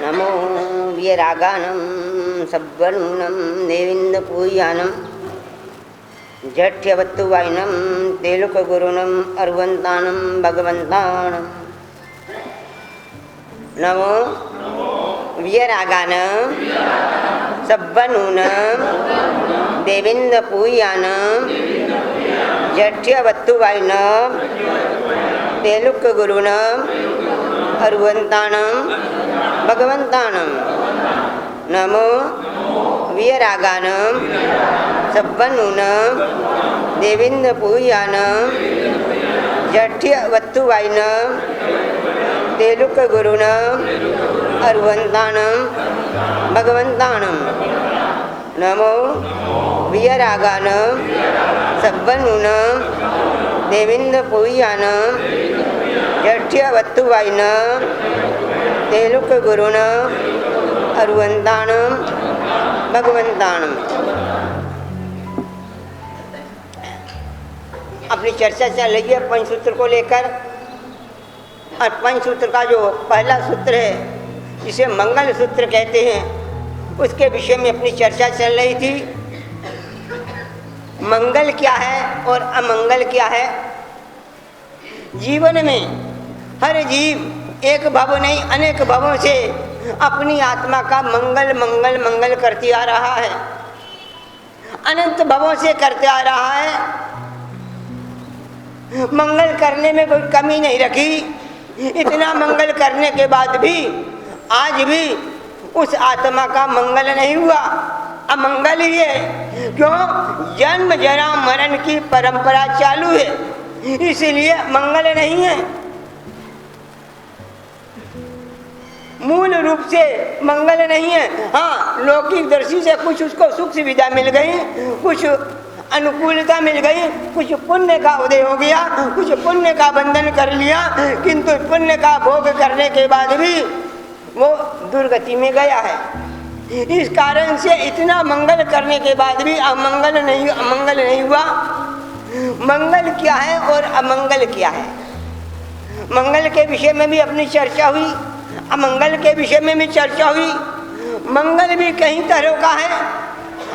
नमो वीरागानं सब्बनूनं देविन्दपूयानं जठ्यवत्तुवाइनं तेलुकगुरुणम् अर्वन्तानं भगवन्तानं। नमो वीरागानं सब्बनूनं देविन्दपूयानं जठ्यवत्तुवाइनं तेलुकगुरुणम् अर्वन्तानं भगवन्तानं। नमो वीरागानं सब्बनूनं देविन्दपूयानं जठ्यवत्तुवाइनं तेलुकगुरुणम् अर्वन्तानं भगवन्तानं। नमो वीरागानं सब्बनूनं देविन्दपूयानं जठ्यवत्तुवाइनं तेलुकगुरुणम् अर्वन्तानं भगवन्तानं। अपनी चर्चा चल रही है पंचसूत्र को लेकर, और पंचसूत्र का जो पहला सूत्र है जिसे मंगल सूत्र कहते हैं, उसके विषय में अपनी चर्चा चल रही थी। मंगल क्या है और अमंगल क्या है। जीवन में हर जीव एक भव नहीं अनेक भवों से अपनी आत्मा का मंगल मंगल मंगल करती आ रहा है, अनंत भवों से करते आ रहा है। मंगल करने में कोई कमी नहीं रखी। इतना मंगल करने के बाद भी आज भी उस आत्मा का मंगल नहीं हुआ, अमंगल ही है। क्यों? जन्म जरा मरण की परंपरा चालू है, इसलिए मंगल नहीं है। मूल रूप से मंगल नहीं है। हाँ, लौकिक दृष्टि से कुछ उसको सुख सुविधा मिल गई, कुछ अनुकूलता मिल गई, कुछ पुण्य का उदय हो गया, कुछ पुण्य का बंधन कर लिया, किंतु पुण्य का भोग करने के बाद भी वो दुर्गति में गया है। इस कारण से इतना मंगल करने के बाद भी अमंगल नहीं हुआ। मंगल क्या है और अमंगल क्या है। मंगल के विषय में भी अपनी चर्चा हुई, अमंगल के विषय में भी चर्चा हुई। मंगल भी कई तरह का है,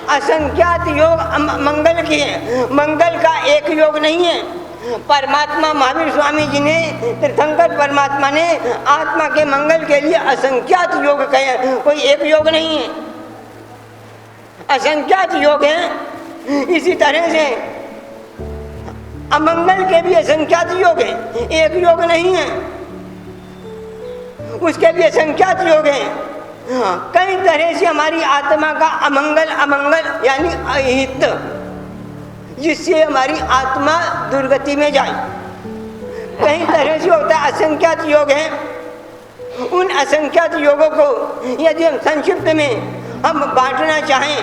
असंख्यात योग मंगल की है। मंगल का एक योग नहीं है। परमात्मा महावीर स्वामी जी ने, तीर्थंकर परमात्मा ने आत्मा के मंगल के लिए असंख्यात योग कहे, कोई एक योग नहीं है, असंख्यात योग है। इसी तरह से अमंगल के भी असंख्यात योग है, एक योग नहीं है, उसके भी असंख्यात योग है। कई तरह से हमारी आत्मा का अमंगल यानी अहित, जिससे हमारी आत्मा दुर्गति में जाए, कई तरह से होता है। असंख्यात योग है। उन असंख्यात योगों को यदि हम संक्षिप्त में हम बांटना चाहें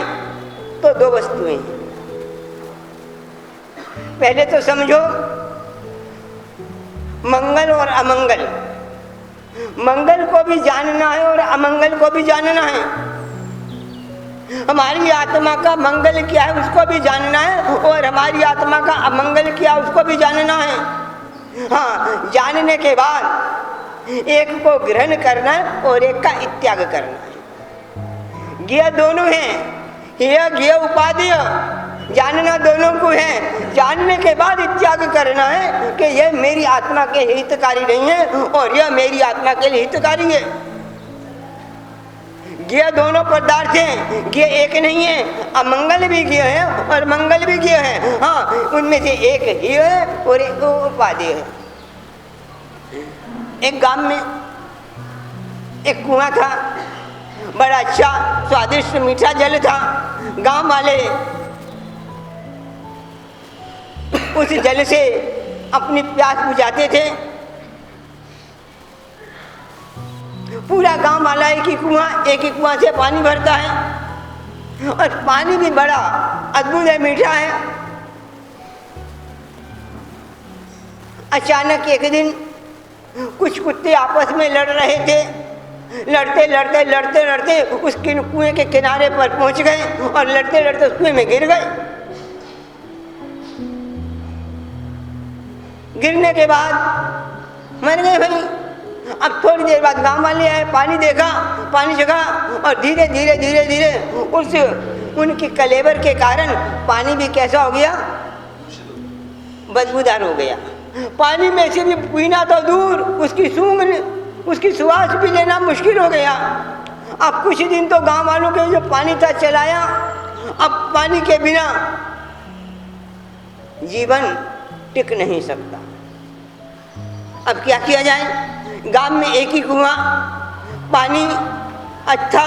तो दो वस्तुएं। पहले तो समझो मंगल और अमंगल। मंगल को भी जानना है और अमंगल को भी जानना है। हमारी आत्मा का मंगल क्या है उसको भी जानना है, और हमारी आत्मा का अमंगल क्या है उसको भी जानना है। हाँ, जानने के बाद एक को ग्रहण करना है और एक का त्याग करना है। ज्ञेय दोनों हैं, हेय ज्ञेय उपादेय, जानना दोनों को है। जानने के बाद त्याग करना है कि यह मेरी आत्मा के हितकारी नहीं है और यह मेरी आत्मा के लिए हितकारी है। ज्ञेय दोनों पदार्थ हैं, ज्ञेय एक नहीं है। अमंगल भी ज्ञेय है और मंगल भी ज्ञेय है। हाँ, उनमें से एक हेय है और एक उपादेय है। एक गांव में एक कुआं था, बड़ा अच्छा स्वादिष्ट मीठा जल था। गांव वाले उस जल से अपनी प्यास बुझाते थे। पूरा गांव वाला एक ही कुआं से पानी भरता है, और पानी भी बड़ा अद्भुत है, मीठा है। अचानक एक दिन कुछ कुत्ते आपस में लड़ रहे थे। लड़ते लड़ते लड़ते लड़ते उस कुएं के किनारे पर पहुंच गए और लड़ते लड़ते उस कुएं में गिर गए। गिरने के बाद मर गए भाई। अब थोड़ी देर बाद गांव वाले आए, पानी देखा, पानी जगा और धीरे धीरे धीरे धीरे उस उनकी कलेवर के कारण पानी भी कैसा हो गया, बदबूदार हो गया। पानी में से भी पीना तो दूर, उसकी सुवास भी लेना मुश्किल हो गया। अब कुछ दिन तो गांव वालों के जो पानी था चलाया, अब पानी के बिना जीवन टिक नहीं सकता। अब क्या किया जाए? गांव में एक ही कुआं, पानी अच्छा,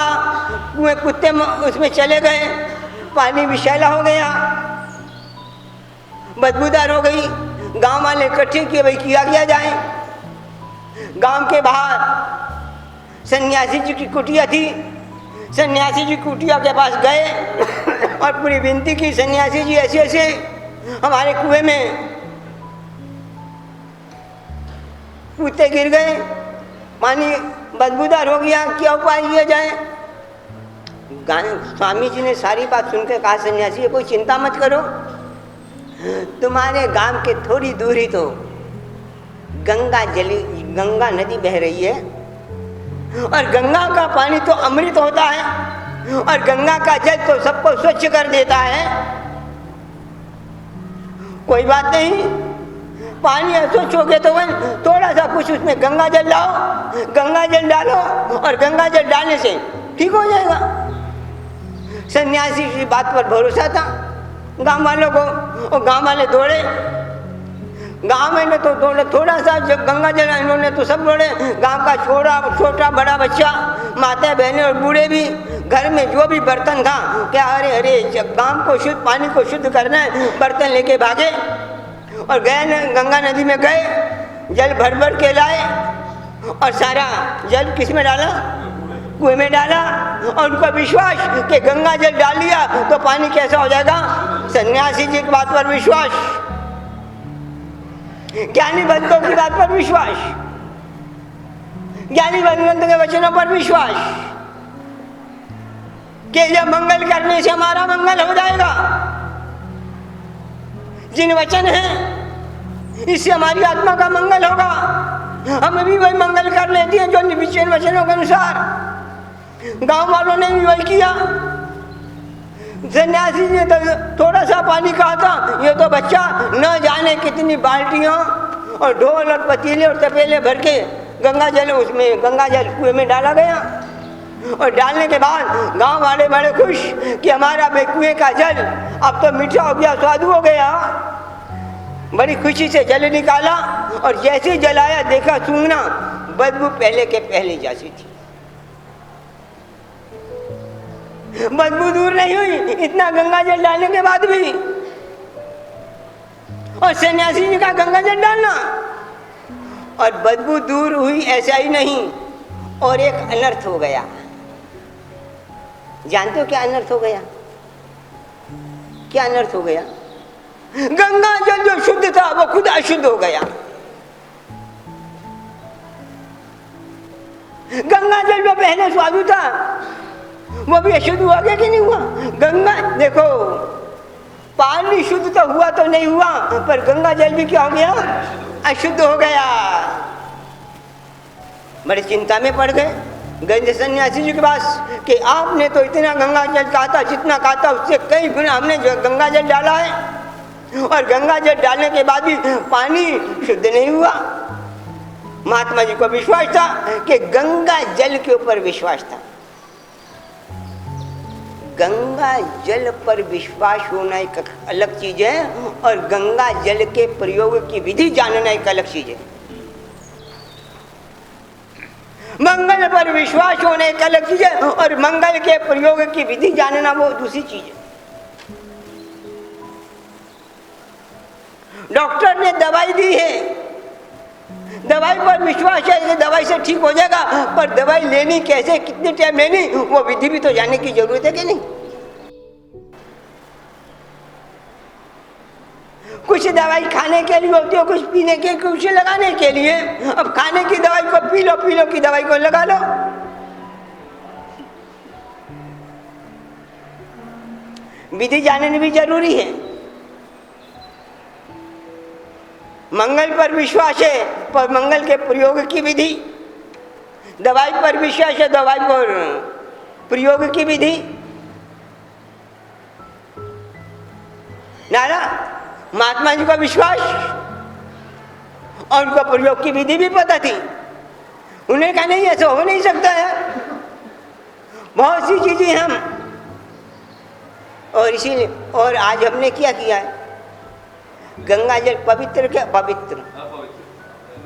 कुएं कुत्ते उसमें चले गए, पानी विषैला हो गया, बदबूदार हो गई। गांव वाले इकट्ठे किए, भाई किया जाए। गांव के बाहर सन्यासी जी की कुटिया थी। सन्यासी जी कुटिया के पास गए और पूरी विनती की, सन्यासी जी ऐसे ऐसे हमारे कुएं में कुत्ते गिर गए, पानी बदबूदार हो गया, क्या उपाय किया जाए? स्वामी जी ने सारी बात सुनकर कहा, सन्यासी कोई चिंता मत करो, तुम्हारे गांव के थोड़ी दूरी तो गंगा नदी बह रही है और गंगा का पानी तो अमृत होता है और गंगा का जल तो सबको स्वच्छ कर देता है। कोई बात नहीं, पानी अस्वच्छ हो गया तो थोड़ा सा कुछ उसमें गंगा जल लाओ, गंगा जल डालो और गंगा जल डालने से ठीक हो जाएगा। सन्यासी की बात पर भरोसा था गांव वालों को, और गांव वाले दौड़े। गांव में तो थोड़ा सा जब गंगा जल, इन्होंने तो सब दौड़े। गांव का छोटा बड़ा बच्चा, माता बहनें और बूढ़े भी, घर में जो भी बर्तन था, क्या अरे जब गांव को शुद्ध, पानी को शुद्ध करना है, बर्तन लेके भागे और गए गंगा नदी में गए, जल भर भर के लाए और सारा जल किस में डाला? कुएं में डाला। और उनको विश्वास कि गंगा जल डाल लिया तो पानी कैसा हो जाएगा? सन्यासी जी की बात पर विश्वास, ज्ञानी भक्तों की बात पर विश्वास, ज्ञानी भगवंत के वचनों पर विश्वास कि जब मंगल करने से हमारा मंगल हो जाएगा। जिन वचन हैं इससे हमारी आत्मा का मंगल होगा। हम भी वही मंगल कर लेते हैं जो निश्चित वचनों के अनुसार। गांव वालों ने भी वही किया। सन्यासी ने तो थोड़ा सा पानी कहा था, ये तो बच्चा न जाने कितनी बाल्टियां और ढोल और पतीले और तपेले भर के गंगा जल कुएं में डाला गया। और डालने के बाद गांव वाले बड़े खुश कि हमारा कुएं का जल अब तो मीठा हो गया, स्वादु हो गया। बड़ी खुशी से जल निकाला और जैसे जल आया देखा सूंघना, बदबू पहले के पहले जैसी थी। बदबू दूर नहीं हुई इतना गंगा जल डालने के बाद भी। और सन्यासी जी का गंगा जल डालना और बदबू दूर हुई, ऐसा ही नहीं, और एक अनर्थ हो गया। जानते हो क्या अनर्थ हो गया? क्या अनर्थ हो गया? गंगा जल जो शुद्ध था वो खुद अशुद्ध हो गया। गंगा जल जो पहले स्वादु था वो भी अशुद्ध हुआ गया कि नहीं हुआ? गंगा देखो, पानी शुद्ध तो हुआ तो नहीं हुआ, पर गंगा जल भी क्या हो गया? अशुद्ध हो गया। बड़ी चिंता में पड़ गए गंज सन्यासी जी के पास कि आपने तो इतना गंगा जल कहा था, जितना कहा था उससे कई गुना हमने जो गंगा जल डाला है और गंगा जल डालने के बाद भी पानी शुद्ध नहीं हुआ। महात्मा जी को विश्वास था कि गंगा जल के ऊपर विश्वास था। गंगा जल पर विश्वास होना एक अलग चीज है और गंगा जल के प्रयोग की विधि जानना एक अलग चीज है। मंगल पर विश्वास होना एक अलग चीज है और मंगल के प्रयोग की विधि जानना वो दूसरी चीज है। डॉक्टर ने दवाई दी है, दवाई पर विश्वास है कि दवाई से ठीक हो जाएगा, पर दवाई लेनी कैसे, कितने टाइम लेनी, वो विधि भी तो जानने की जरूरत है कि नहीं? कुछ दवाई खाने के लिए होती है, कुछ पीने के, कुछ लगाने के लिए। अब खाने की दवाई को पी लो की दवाई को लगा लो। विधि जानना भी जरूरी है। मंगल पर विश्वास है पर मंगल के प्रयोग की विधि, दवाई पर विश्वास है दवाई पर प्रयोग की विधि। ना महात्मा जी का विश्वास और उनका प्रयोग की विधि भी पता थी। उन्हें कहा नहीं ऐसा हो नहीं सकता है, बहुत सी चीजें हम और इसीलिए। और आज हमने क्या किया है, गंगा जल पवित्र क्या पवित्र,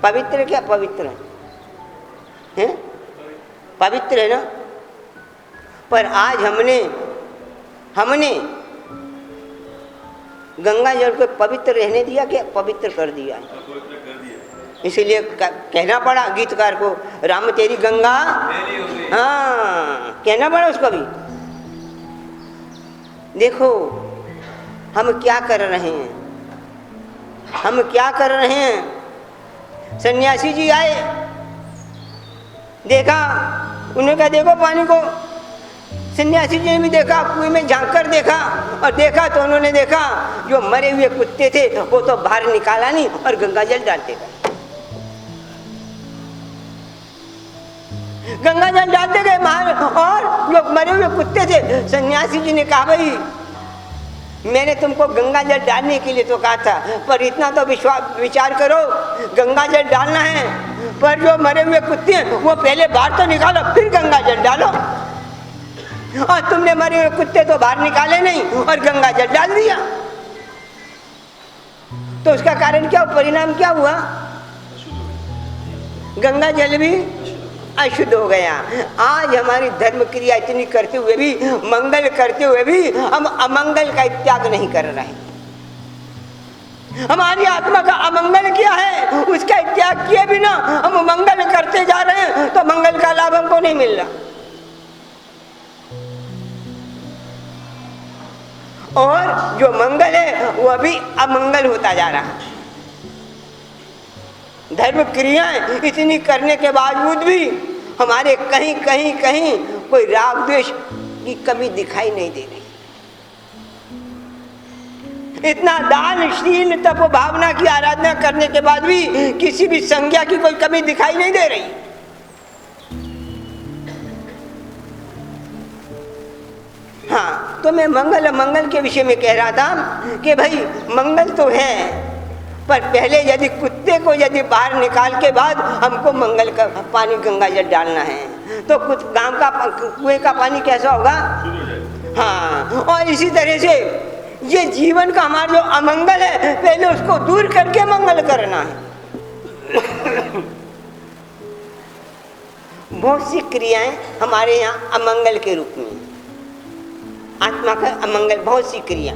पवित्र क्या पवित्र है, पवित्र है ना। पर आज हमने गंगा जल को पवित्र रहने दिया क्या पवित्र कर दिया है। इसीलिए कहना पड़ा गीतकार को, राम तेरी गंगा, हाँ कहना पड़ा उसको भी। देखो हम क्या कर रहे हैं, हम क्या कर रहे हैं। सन्यासी जी आए, देखा, उन्होंने कहा देखो पानी को। सन्यासी जी ने भी देखा, कुएं में झांक कर देखा, और देखा तो उन्होंने देखा जो मरे हुए कुत्ते थे वो तो बाहर निकाला नहीं और गंगा जल डालते गए, गंगा जल डालते गए बाहर। और जो मरे हुए कुत्ते थे, सन्यासी जी ने कहा भाई मैंने तुमको गंगा जल डालने के लिए तो कहा था, पर इतना तो विचार करो, गंगा जल डालना है पर जो मरे हुए कुत्ते हैं वो पहले बाहर तो निकालो फिर गंगा जल डालो। और तुमने मरे हुए कुत्ते तो बाहर निकाले नहीं और गंगा जल डाल दिया, तो उसका कारण क्या, परिणाम क्या हुआ, गंगा जल भी अशुद्ध हो गया। आज हमारी धर्म क्रिया इतनी करते हुए भी, मंगल करते हुए भी हम अमंगल का त्याग नहीं कर रहे हैं। हमारी आत्मा का अमंगल क्या है उसका त्याग किए बिना हम मंगल करते जा रहे हैं, तो मंगल का लाभ हमको नहीं मिल रहा। और जो मंगल है वह भी अमंगल होता जा रहा है। धर्म क्रियाएं इतनी करने के बावजूद भी हमारे कहीं कहीं कहीं कोई राग द्वेष की कमी दिखाई नहीं दे रही। इतना दान शील तप भावना की आराधना करने के बाद भी किसी भी संज्ञा की कोई कमी दिखाई नहीं दे रही। हाँ, तो मैं मंगल मंगल के विषय में कह रहा था कि भाई मंगल तो है, पर पहले यदि कुत्ते को यदि बाहर निकाल के बाद हमको मंगल का पानी गंगा जल डालना है तो कुछ गांव का कुएं का पानी कैसा होगा। हाँ, और इसी तरह से ये जीवन का हमारा जो अमंगल है पहले उसको दूर करके मंगल करना है। बहुत सी क्रियाएं हमारे यहाँ अमंगल के रूप में, आत्मा का अमंगल, बहुत सी क्रिया,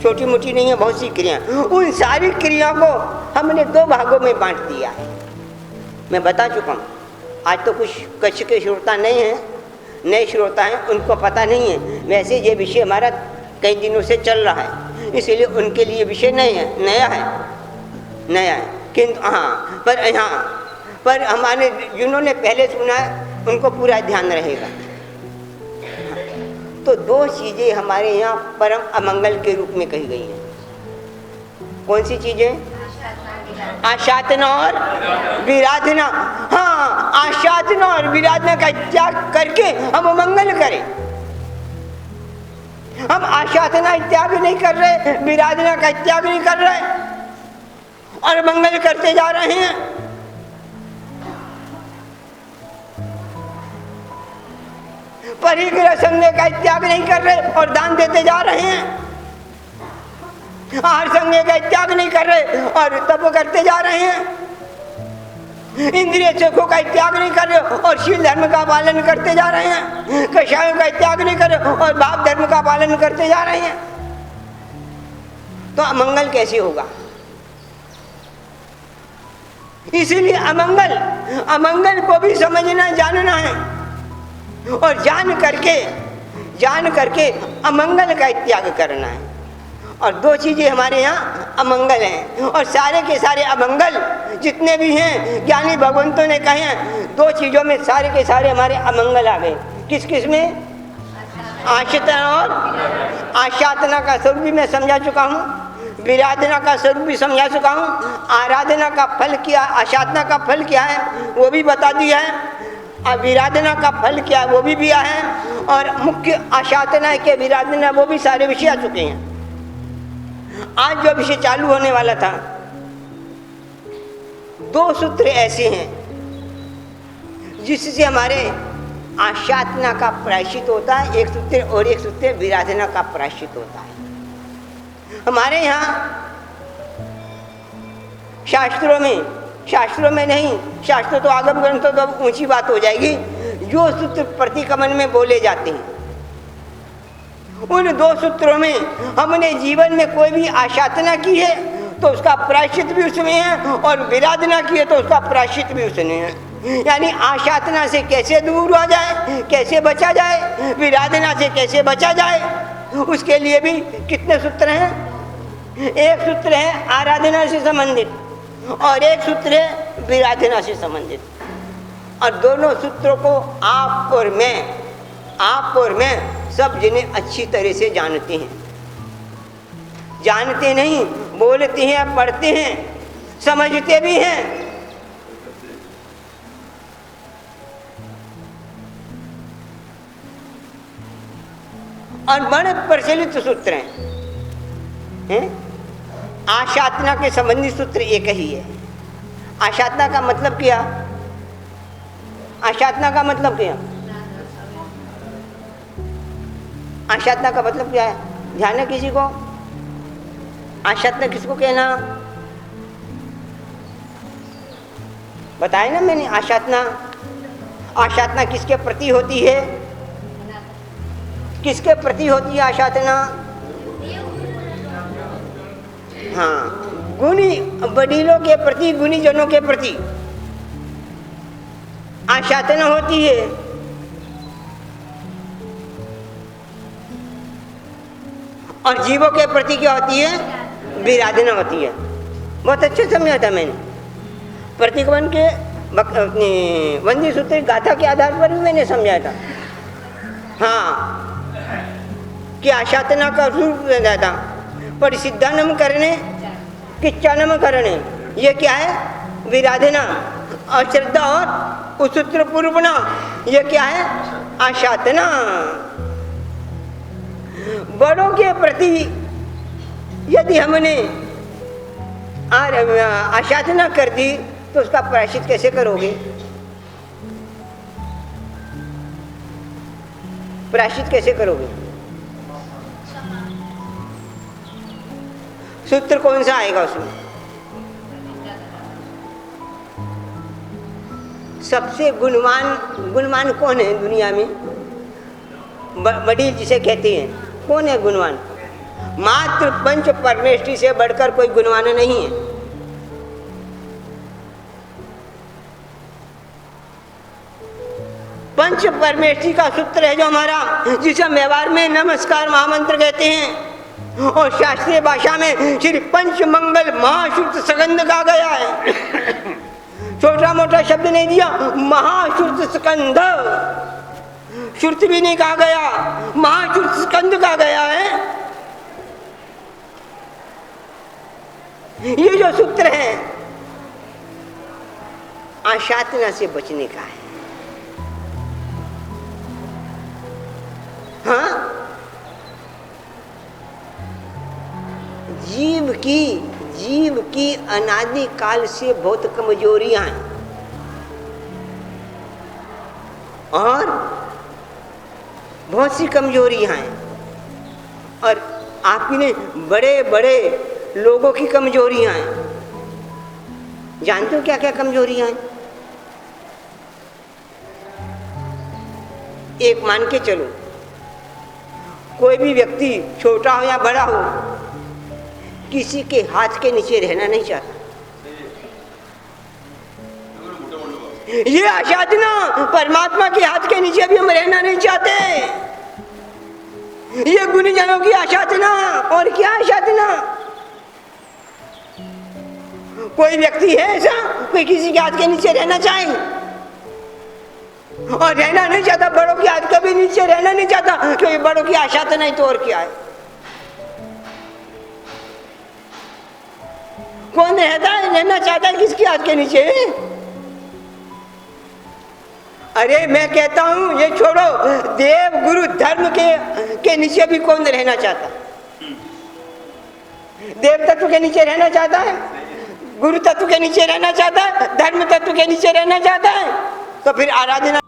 छोटी मोटी नहीं है, बहुत सी क्रिया। उन सारी क्रियाओं को हमने दो भागों में बांट दिया है। मैं बता चुका हूँ, आज तो कुछ कच्छ के श्रोता नहीं हैं, नए श्रोता हैं, उनको पता नहीं है। वैसे ये विषय हमारा कई दिनों से चल रहा है, इसीलिए उनके लिए विषय नहीं है, नया है। किंतु हाँ, पर हमारे जिन्होंने पहले सुना है उनको पूरा ध्यान रहेगा। तो दो चीजें हमारे यहाँ परम अमंगल के रूप में कही गई हैं। कौन सी चीजें? आशातना और विराधना। हाँ, आशातना और विराधना का त्याग करके हम मंगल करें। हम आशातना त्याग नहीं कर रहे, विराधना का त्याग नहीं कर रहे और मंगल करते जा रहे हैं। परिग्रह संग का त्याग नहीं कर रहे और दान देते जा रहे हैं। आहार संग का त्याग नहीं कर रहे और तप करते जा रहे हैं। इंद्रिय सुखों का त्याग नहीं कर रहे और शील धर्म का पालन करते जा रहे हैं। कषायों का त्याग नहीं कर रहे और भाव धर्म का पालन करते जा रहे हैं। तो अमंगल कैसे होगा? इसीलिए अमंगल को भी समझना, जानना है और जान करके अमंगल का त्याग करना है। और दो चीज़ें हमारे यहाँ अमंगल हैं, और सारे के सारे अमंगल जितने भी हैं ज्ञानी भगवंतों ने कहे हैं, दो चीज़ों में सारे के सारे हमारे अमंगल आ गए। किस किस में? आशातना और आशातना का स्वरूप भी मैं समझा चुका हूँ, विराधना का स्वरूप भी समझा चुका हूँ, आराधना का फल क्या, आशातना का फल क्या है वो भी बता दिया है, और विराधना का फल क्या है वो भी दिया है, और मुख्य आशातना के विराधना वो भी सारे विषय आ चुके हैं। आज जो विषय चालू होने वाला था, दो सूत्र ऐसे हैं जिससे हमारे आशातना का प्रायश्चित होता है, एक सूत्र, और एक सूत्र विराधना का प्रायश्चित होता है। हमारे यहाँ शास्त्रों में नहीं, शास्त्र तो आगम ग्रंथों तो ऊंची बात हो जाएगी, जो सूत्र प्रतिक्रमण में बोले जाते हैं उन दो सूत्रों में हमने जीवन में कोई भी आशातना की है तो उसका प्रायश्चित भी उसमें है, और विराधना की है तो उसका प्रायश्चित भी उसमें है। यानी आशातना से कैसे दूर हो जाए, कैसे बचा जाए, विराधना से कैसे बचा जाए, उसके लिए भी कितने सूत्र हैं? एक सूत्र है आराधना से संबंधित और एक सूत्र है विराधना से संबंधित, और दोनों सूत्रों को आप और मैं सब जिन्हें अच्छी तरह से जानते हैं, जानते नहीं, बोलते हैं, पढ़ते हैं, समझते भी हैं। और बड़े प्रचलित सूत्र हैं। आशातना के संबंधित सूत्र एक ही है। आशातना का मतलब क्या? आशातना का मतलब क्या? आशातना का मतलब क्या है? ध्यान है किसी को? आशातना किसको कहना? बताया ना मैंने। आशातना किसके प्रति होती है? किसके प्रति होती है आशातना? हाँ, गुणी वडीलों के प्रति, गुणीजनों के प्रति आशातना होती है। और जीवों के प्रति क्या होती है? विराधना होती है। बहुत अच्छे समझा था मैंने। प्रतिक्रमण के वंदी सूत्र गाथा के आधार पर भी मैंने समझाया था। हाँ, कि आशातना का रूप था परिसिद्धानम करने, किच्चानम करने, ये क्या है? विराधना। और श्रद्धा और उसूत्र पूर्वना, ये क्या है? आशातना। बड़ों के प्रति यदि हमने आशातना कर दी तो उसका प्रायश्चित कैसे करोगे? प्रायश्चित कैसे करोगे? सूत्र कौन सा आएगा उसमें? सबसे गुणवान कौन है दुनिया में? वडील जिसे कहते हैं, कौन है गुणवान? मात्र पंच परमेष्टि से बढ़कर कोई गुणवान नहीं है। पंच परमेष्टि का सूत्र है जो हमारा, जिसे व्यवहार में नमस्कार महामंत्र कहते हैं, और शास्त्रीय भाषा में श्री पंच मंगल महाश्रुत स्कंद कहा गया है। छोटा मोटा शब्द नहीं दिया, महाश्रुत स्कंद। श्रुति भी नहीं कहा गया, महाश्रुत स्कंद कहा गया है। ये जो सूत्र है आशातना से बचने का है। हाँ, जीव की अनादि काल से बहुत कमजोरियां हैं, और बहुत सी कमजोरियां हैं, और आपकी नहीं, बड़े बड़े लोगों की कमजोरियां हैं। जानते हो क्या क्या कमजोरियां हैं? एक मान के चलो, कोई भी व्यक्ति छोटा हो या बड़ा हो, किसी के हाथ के नीचे रहना नहीं चाहता। ये आशातना, परमात्मा के हाथ के नीचे भी हम रहना नहीं चाहते। ये गुणीजनों की आशातना। और क्या आशा कोई व्यक्ति है ऐसा कोई किसी के हाथ के नीचे रहना चाहे और रहना नहीं चाहता, बड़ों के हाथ के भी नीचे रहना नहीं चाहता, क्योंकि बड़ों की आशा तो नहीं तो और क्या है। कौन रहना चाहता है किसके हाथ के नीचे? अरे मैं कहता हूं ये छोड़ो, देव गुरु धर्म के नीचे भी कौन रहना चाहता? देव तत्व के नीचे रहना चाहता है, गुरु तत्व के नीचे रहना चाहता है, धर्म तत्व के नीचे रहना चाहता है, तो फिर आराधना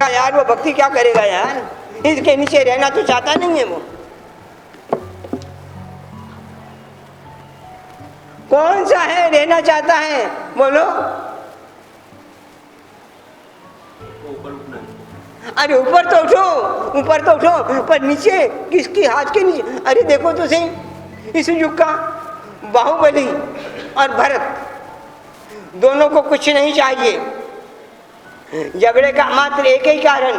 यार वो भक्ति क्या करेगा यार? इसके नीचे रहना तो चाहता नहीं है वो। कौन सा है रहना चाहता है बोलो? अरे ऊपर तो उठो, ऊपर तो उठो, पर नीचे किसकी हाथ के नीचे? अरे देखो तो सही, इस युग का बाहुबली और भरत दोनों को कुछ नहीं चाहिए, झगड़े का मात्र एक ही कारण।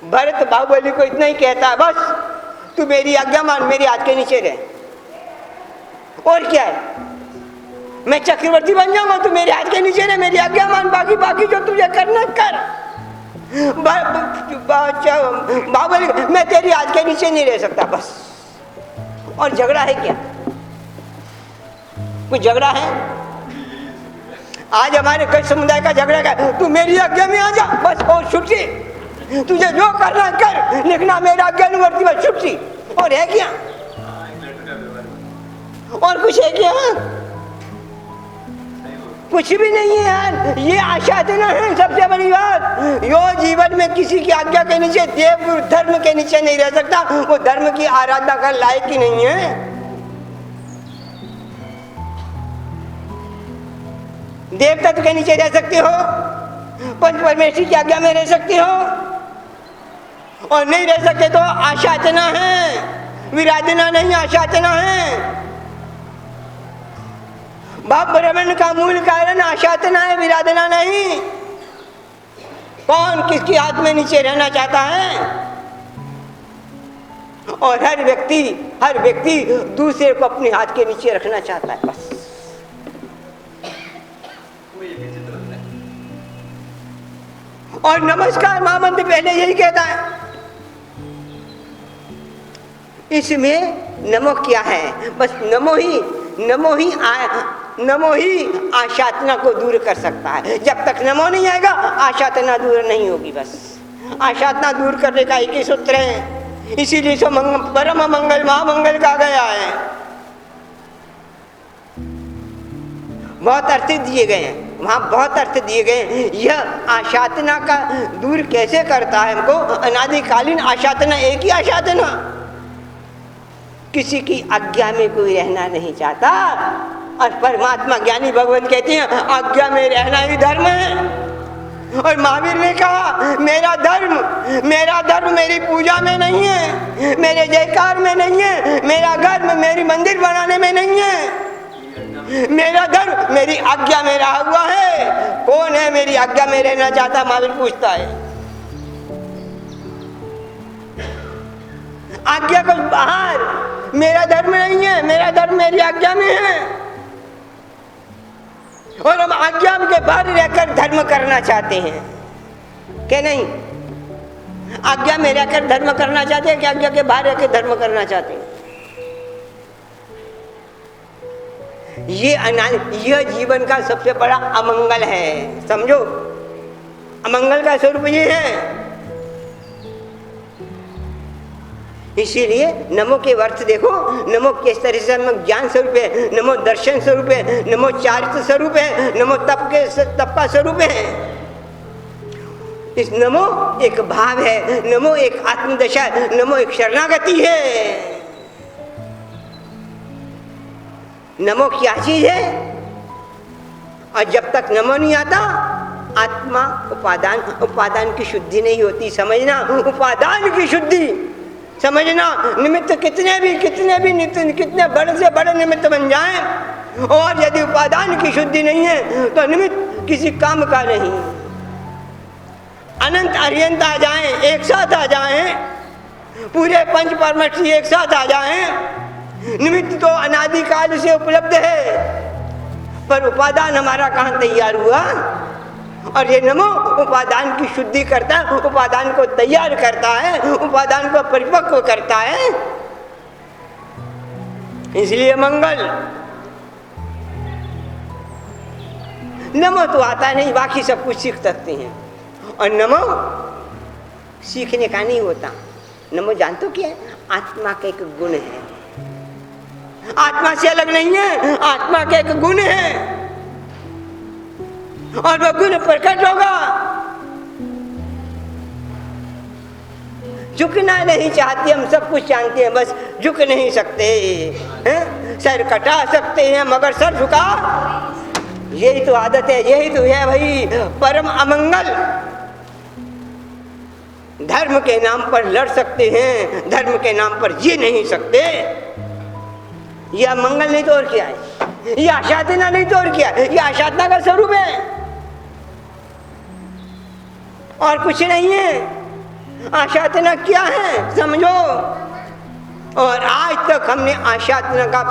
भरत बाहुबली को इतना ही कहता है, बस तू मेरी आज्ञा मान, मेरे हाथ के नीचे रह, और क्या है? मैं चक्रवर्ती बन जाऊंगा, तू मेरे हाथ के नीचे रह, मेरी आज्ञा मान, बाकी जो तुझे करना कर। बाहुबली मैं तेरी हाथ के नीचे नहीं रह सकता, बस। और झगड़ा है क्या? कुछ झगड़ा है? आज हमारे कई समुदाय का झगड़ा है, तू मेरी आज्ञा में आ जा, बस, और छुट्टी, तुझे जो करना कर, लिखना मेरा आज्ञानुवर्ती, बस छुट्टी। और है क्या? और कुछ है क्या? कुछ भी नहीं है यार। ये आशा देना है सबसे बड़ी बात। यो जीवन में किसी की आज्ञा के नीचे, देव गुरु धर्म के नीचे नहीं रह सकता, वो धर्म की आराधना का लायक ही नहीं है। देव तत्व के नीचे रह सकते हो, पंच परमेश्वर की आज्ञा में रह सकते हो, और नहीं रह सकते तो आशाचना है, विराधना नहीं, आशाचना है। बाप ब्राह्मण का मूल कारण आशाचना है, विराधना नहीं। कौन किसके हाथ में नीचे रहना चाहता है? और हर व्यक्ति दूसरे को अपने हाथ के नीचे रखना चाहता है, बस। और नमस्कार महामंत्र पहले यही कहता है। इसमें नमो क्या है? बस नमो ही आशातना को दूर कर सकता है। जब तक नमो नहीं आएगा आशातना दूर नहीं होगी। बस आशातना दूर करने का एक ही सूत्र है, इसीलिए सो परम मंगल महामंगल कहा गया है। बहुत अर्थ दिए गए हैं वहाँ, बहुत अर्थ दिए गए हैं। यह आशातना का दूर कैसे करता है हमको? अनादिकालीन आशातना, एक ही आशातना, किसी की आज्ञा में कोई रहना नहीं चाहता। और परमात्मा ज्ञानी भगवान कहते हैं आज्ञा में रहना ही धर्म है। और महावीर ने कहा मेरा धर्म मेरी पूजा में नहीं है, मेरे जयकार में नहीं है, मेरा घर में मेरी मंदिर बनाने में नहीं है, मेरा धर्म मेरी आज्ञा में रहा हुआ है। कौन है मेरी आज्ञा में रहना चाहता? महावीर पूछता है। आज्ञा को बाहर, मेरा धर्म नहीं है, मेरा धर्म मेरी आज्ञा में है। और हम आज्ञा के बाहर रहकर धर्म करना चाहते हैं क्या? नहीं, आज्ञा में रहकर धर्म करना चाहते हैं कि आज्ञा के बाहर रहकर धर्म करना चाहते हैं? यह जीवन का सबसे बड़ा अमंगल है। समझो, अमंगल का स्वरूप ये है। इसीलिए नमो के अर्थ देखो, नमो किस तरह से नमो ज्ञान स्वरूप है, नमो दर्शन स्वरूप है, नमो चारित्र स्वरूप है, नमो तप का स्वरूप है। इस नमो एक भाव है, नमो एक आत्मदशा है, नमो एक शरणागति है। नमो क्या चीज है? और जब तक नमो नहीं आता आत्मा उपादान की शुद्धि नहीं होती। समझना, उपादान की शुद्धि समझना। निमित्त कितने बड़े से बड़े निमित्त बन जाएं, और यदि उपादान की शुद्धि नहीं है तो निमित्त किसी काम का नहीं। अनंत अरियंत आ जाएं, एक साथ आ जाएं, पूरे पंच परमेष्ठी एक साथ आ जाएं, निमित्त तो अनादिकाल से उपलब्ध है, पर उपादान हमारा कहाँ तैयार हुआ। और ये नमो उपादान की शुद्धि करता है, उपादान को तैयार करता है, उपादान को परिपक्व करता है। इसलिए मंगल। नमो तो आता नहीं, बाकी सब कुछ सीख सकते हैं, और नमो सीखने का नहीं होता। नमो जानते क्या है? आत्मा का एक गुण है, आत्मा से अलग नहीं है, आत्मा का एक गुण है, और वह गुण प्रकट होगा। झुकना नहीं चाहते, हम सब कुछ जानते हैं, बस झुक नहीं सकते हैं। सर कटा सकते हैं मगर सर झुका, यही तो आदत है, यही तो है भाई परम अमंगल। धर्म के नाम पर लड़ सकते हैं, धर्म के नाम पर जी नहीं सकते। यह मंगल नहीं तो और क्या है, यह आशातना नहीं तो और क्या है, यह आशातना का स्वरूप है और कुछ नहीं है। आशातना क्या है समझो। और आज तक हमने आशातना का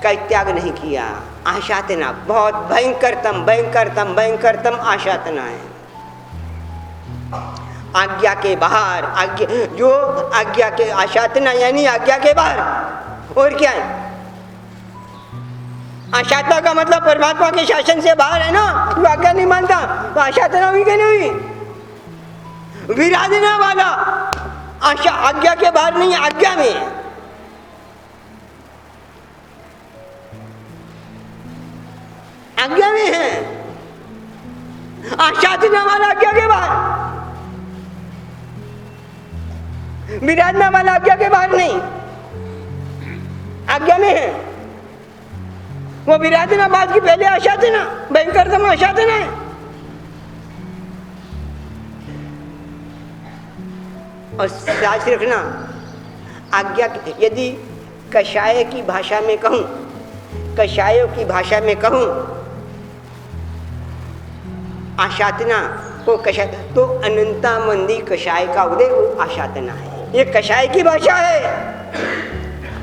त्याग नहीं किया। आशातना बहुत भयंकरतम भयंकरतम भयंकरतम आशातना है। आज्ञा के बाहर, आज्ञा जो आज्ञा के आशातना यानी आज्ञा के बाहर। और क्या है? आशातना का मतलब परमात्मा के शासन से बाहर है ना, जो आज्ञा नहीं मानता तो आशातना हुई कि नहीं हुई? विराधना वाला आशा आज्ञा के बाहर नहीं, आज्ञा में है। आज्ञा में है, आशातना वाला आज्ञा के बाहर, विराधना वाला आज्ञा के बाहर नहीं, आज्ञा में है। वो विराधना बाद की पहले आशातना, भयंकरतम आशातना है। और साथ रखना, आज्ञा यदि कषाय की भाषा में कहूं, कषायों की भाषा में कहूं आशातना को कषाय, तो अनंता मंदी कषाय का उदय वो आशातना है। ये कषाय की भाषा है,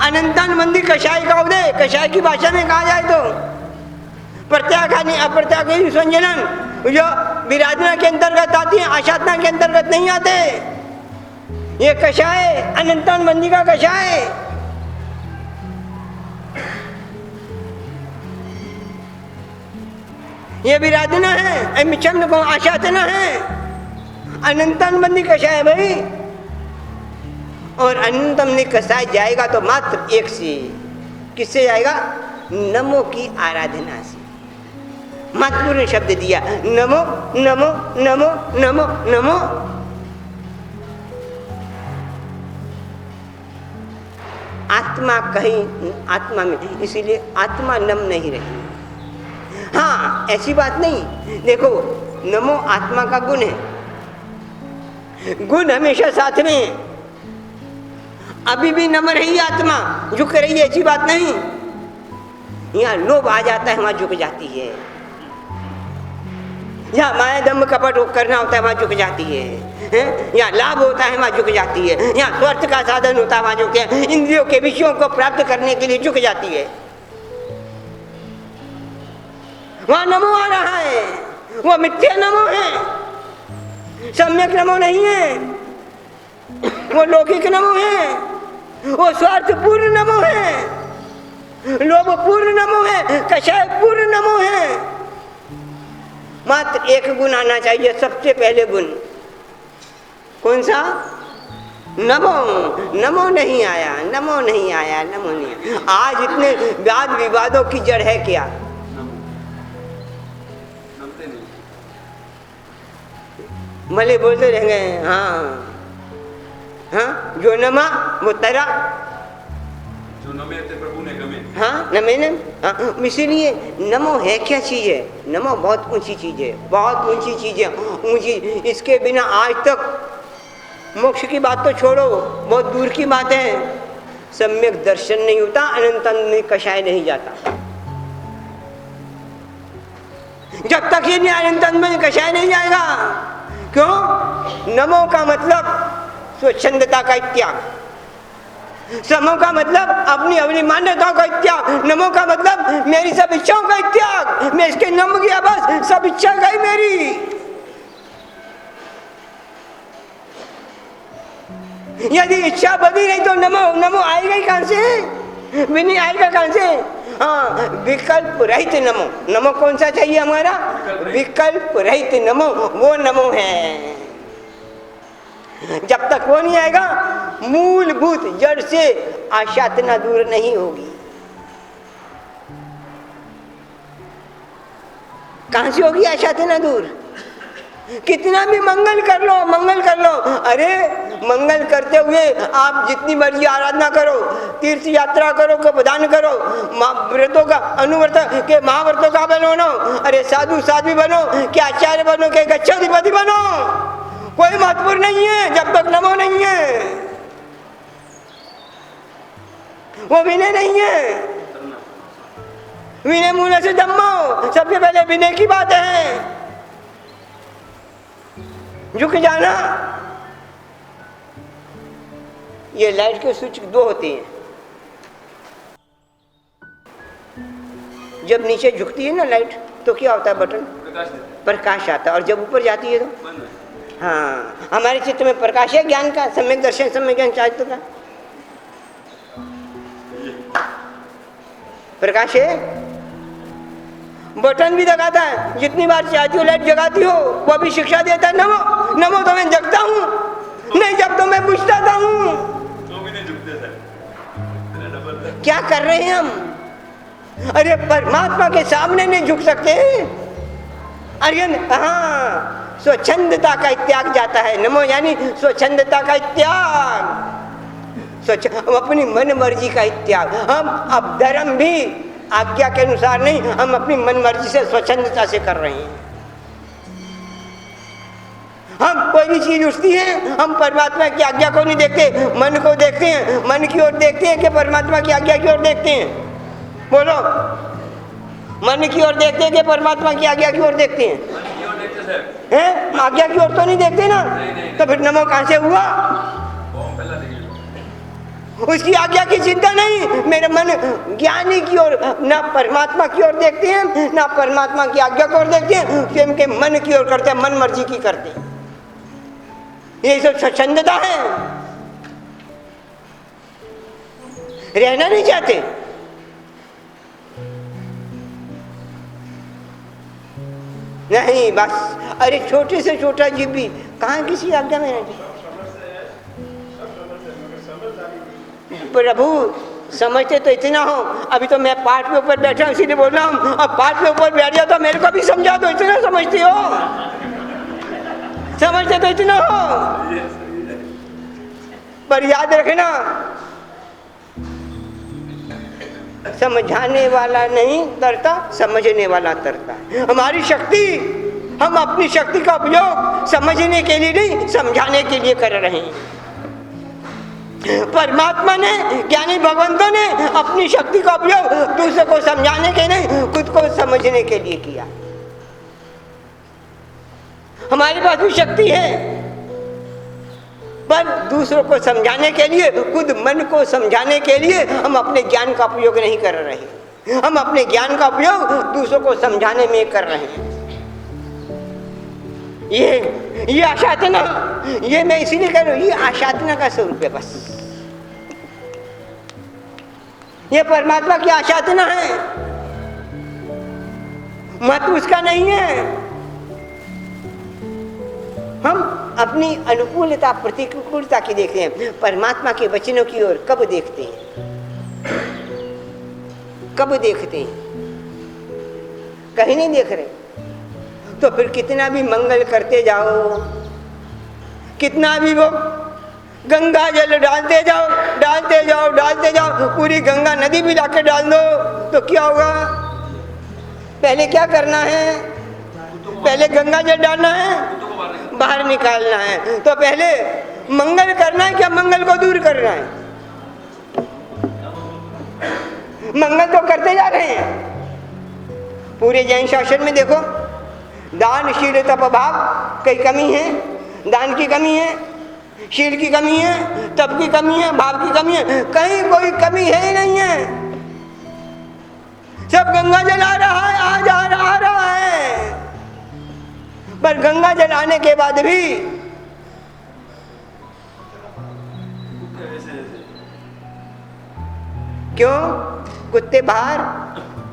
अनंतान मंदी कषाय का उदय। कषाय की भाषा में कहा जाए तो प्रत्याघानी अप्रत्याघानी संजनन जो विराधना के अंतर्गत आती है, आशातना के अंतर्गत नहीं आते। ये कषाय अनंतान मंदी का कषाय। ये विराधना है, मिच्छम को आशातना है, अनंतान बंदी कषाय है भाई। और अनंतम ने कसाय जाएगा तो मात्र एक से, किससे जाएगा? नमो की आराधना से। मातृ ने शब्द दिया नमो नमो नमो नमो नमो। आत्मा कहीं आत्मा में, इसीलिए आत्मा नम नहीं रही। हाँ ऐसी बात नहीं, देखो नमो आत्मा का गुण है, गुण हमेशा साथ में है। अभी भी नम रही आत्मा, झुक रही है, ऐसी बात नहीं। यहाँ लोभ आ जाता है वहां झुक जाती है, यहाँ माया दम्भ कपट करना होता है वहां झुक जाती है, यहाँ लाभ होता है वहां झुक जाती है, यहाँ स्वार्थ का साधन होता है वहां झुकते हैं, इंद्रियों के विषयों को प्राप्त करने के लिए झुक जाती है। वहां नमो आ रहा है, वो मिथ्या नमो है, सम्यक नमो नहीं है, वो लौकिक नमो है, वो स्वार्थ पूर्ण नमो है, लोभ पूर्ण नमो है, कषाय पूर्ण नमो है। मात्र एक गुण आना चाहिए, सबसे पहले गुण कौन सा? नमो। नमो नहीं आया, नमो नहीं आया, नमो नहीं आया। आज इतने वाद विवादों की जड़ है क्या? भले बोलते रहेंगे हाँ हाँ, जो नमा वो तेरा, जो नमे ते प्रभु ने गमे। हाँ नमे ने, हाँ इसीलिए नमो है क्या चीज है? नमो बहुत ऊंची चीज है, बहुत ऊंची चीज है, ऊंची। इसके बिना आज तक मोक्ष की बात तो छोड़ो, बहुत दूर की बात है, सम्यक दर्शन नहीं होता, अनंत में कषाय नहीं जाता। जब तक ये अनंत में कषाय नहीं जाएगा। क्यों? नमो का मतलब स्वच्छंदता का त्याग, समो का मतलब अपनी अपनी मान्यताओं का त्याग, नमो का मतलब मेरी सब इच्छाओं का त्याग। मैं इसके नम गया, बस सब इच्छा गई मेरी। यदि इच्छा बदी नहीं तो नमो नमो आएगा ही कहां से, भी नहीं आएगा कहां से। हाँ, विकल्प रहित नमो। नमो कौन सा चाहिए हमारा? विकल्प रहित नमो, वो नमो है। जब तक वो नहीं आएगा, मूलभूत जड़ से आशातना दूर नहीं होगी। कहां से होगी आशातना दूर? कितना भी मंगल कर लो, मंगल कर लो। अरे मंगल करते हुए आप जितनी मर्जी आराधना करो, तीर्थ यात्रा करो, को प्रदान करो, व्रतों का अनुव्रत के महाव्रतों का बनो, अरे साधु साध्वी बनो, क्या आचार्य बनो, क्या गच्छाधिपति बनो, कोई महत्वपूर्ण नहीं है जब तक नमो नहीं है। वो विनय नहीं है। विनय मूल से धम्मो, सबसे पहले विनय की बात है। झुक जाना। ये लाइट के स्विच दो होते हैं। जब नीचे झुकती है ना लाइट, तो क्या होता है? बटन प्रकाश आता है, और जब ऊपर जाती है तो हाँ, हमारे चित्त में प्रकाश है ज्ञान का, सम्यक दर्शन, सम्यक ज्ञान चाहिए का प्रकाश है। बटन भी दबाता है, जितनी बार चाहती हो लाइट जगाती हो, वो भी शिक्षा देता है नमो नमो। तो मैं जगता हूँ नहीं, जब तो मैं बुझता हूँ। क्या कर रहे हैं हम? अरे परमात्मा के सामने नहीं झुक सकते। अरे हाँ, स्वच्छंदता का त्याग जाता है नमो, यानी स्वच्छंदता का त्याग, अपनी मन मर्जी का त्याग। हम अब धर्म भी आज्ञा के अनुसार नहीं, हम अपनी मन मर्जी से स्वच्छंदता से कर रहे हैं। हम कोई भी चीज उठती है, हम परमात्मा की आज्ञा को नहीं देखते, मन को देखते हैं, मन की ओर देखते हैं कि परमात्मा की आज्ञा की ओर देखते हैं? बोलो, मन की ओर देखते हैं कि परमात्मा की आज्ञा की ओर देखते हैं? हैं? आज्ञा की ओर तो नहीं देखते ना। तो फिर नमो कहां से हुआ? उसकी आज्ञा की चिंता नहीं, मेरे मन ज्ञानी की ओर, ना परमात्मा की ओर देखते हैं, ना परमात्मा की आज्ञा की ओर देखते हैं, स्वयं के मन की ओर करते हैं, मन मर्जी की करते हैं। ये सब स्वच्छंदता है। रहना नहीं चाहते। नहीं बस, अरे छोटे से छोटा जीव भी कहाँ किसी आज्ञा में रहते। प्रभु समझते तो इतना हो, अभी तो मैं पाठ के ऊपर बैठा हूँ इसीलिए बोल रहा हूँ, अब पाठ के ऊपर बैठ जाओ तो मेरे को भी समझा दो। इतना समझते हो? समझते तो इतना हो, पर याद रखना, समझाने वाला नहीं तरता, समझने वाला तरता है। हमारी शक्ति, हम अपनी शक्ति का उपयोग समझने के लिए नहीं, समझाने के लिए कर रहे हैं। परमात्मा ने, ज्ञानी भगवंतों ने अपनी शक्ति का उपयोग दूसरे को समझाने के नहीं, खुद को समझने के लिए किया। हमारे पास भी शक्ति है, पर दूसरों को समझाने के लिए, खुद मन को समझाने के लिए हम अपने ज्ञान का उपयोग नहीं कर रहे। हम अपने ज्ञान का उपयोग दूसरों को समझाने में कर रहे हैं। ये आशातना, ये मैं इसीलिए कह रहा हूँ, ये आशातना का स्वरूप है बस। ये परमात्मा की आशातना है, मत उसका नहीं है। हम अपनी अनुकूलता प्रतिकूलता की देखते हैं, परमात्मा के वचनों की ओर कब देखते हैं? कब देखते हैं? कहीं नहीं देख रहे। तो फिर कितना भी मंगल करते जाओ, कितना भी वो गंगा जल डालते जाओ, डालते जाओ, डालते जाओ, पूरी गंगा नदी भी लाके डाल दो, तो क्या होगा? पहले क्या करना है? पहले गंगा जल डालना है, बाहर निकालना है। तो पहले मंगल करना है, क्या मंगल को दूर करना है? मंगल तो करते जा रहे हैं। पूरे जैन शासन में देखो, दान शील तप भाव कई कमी है, दान की कमी है, शील की कमी है, तप की कमी है, भाव की कमी है, कहीं कोई कमी है ही नहीं है। सब गंगा जल आ रहा है, आ रहा है, पर गंगा जल आने के बाद भी क्यों कुत्ते बाहर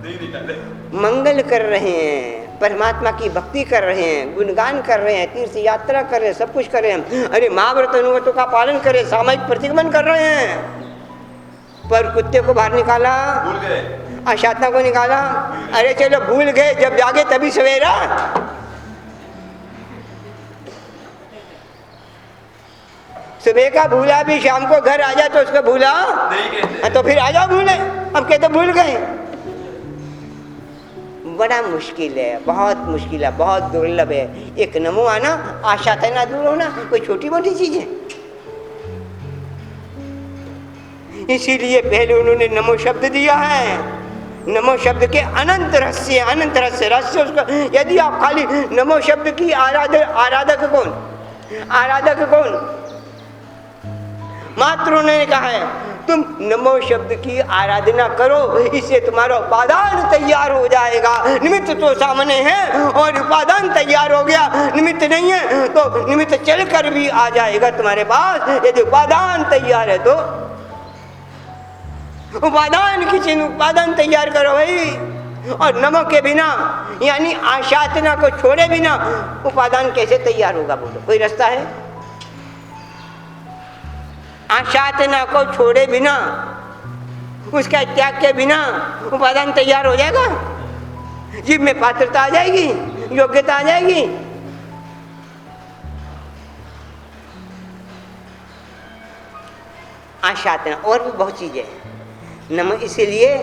नहीं निकाले। मंगल कर रहे हैं, परमात्मा की भक्ति कर रहे हैं, गुणगान कर रहे हैं, तीर्थ यात्रा कर रहे हैं, सब कुछ कर रहे हैं, अरे महाव्रत अनुव्रतों का पालन कर रहे हैं, सामाजिक प्रतिगमन कर रहे हैं, पर कुत्ते को बाहर निकाला, भूल गए, अशातना को निकाला। अरे चलो भूल गए, जब जागे तभी सवेरा। सुबह का भूला भी शाम को घर आ जाए तो उसको भूला नहीं कहते। तो फिर आ जाओ भूले, अब कहते भूल गए। बड़ा मुश्किल है, बहुत मुश्किल है, बहुत दुर्लभ है। एक नमो आना, आशा तना दूर होना, कोई छोटी मोटी चीज है? इसीलिए पहले उन्होंने नमो शब्द दिया है। नमो शब्द के अनंत रहस्य, अनंत रहस्य उसको। यदि आप खाली नमो शब्द की आराधक कौन, आराधक कौन? मात्र उन्होंने कहा है तुम नमो शब्द की आराधना करो, इससे तुम्हारा उपादान तैयार हो जाएगा। निमित्त तो सामने है और उपादान तैयार हो गया, निमित्त नहीं है तो निमित्त चलकर भी आ जाएगा तुम्हारे पास। यदि उपादान तैयार है तो उपादान तैयार करो भाई। और नमो के बिना यानी आशातना को छोड़े बिना उपादान कैसे तैयार होगा? बोलो, कोई रास्ता है? आशातना को छोड़े बिना, उसका त्याग के बिना उपादान तैयार हो जाएगा? जीव में पात्रता आ जाएगी, योग्यता आ जाएगी। आशातना और भी बहुत चीजें हैं। नम इसीलिए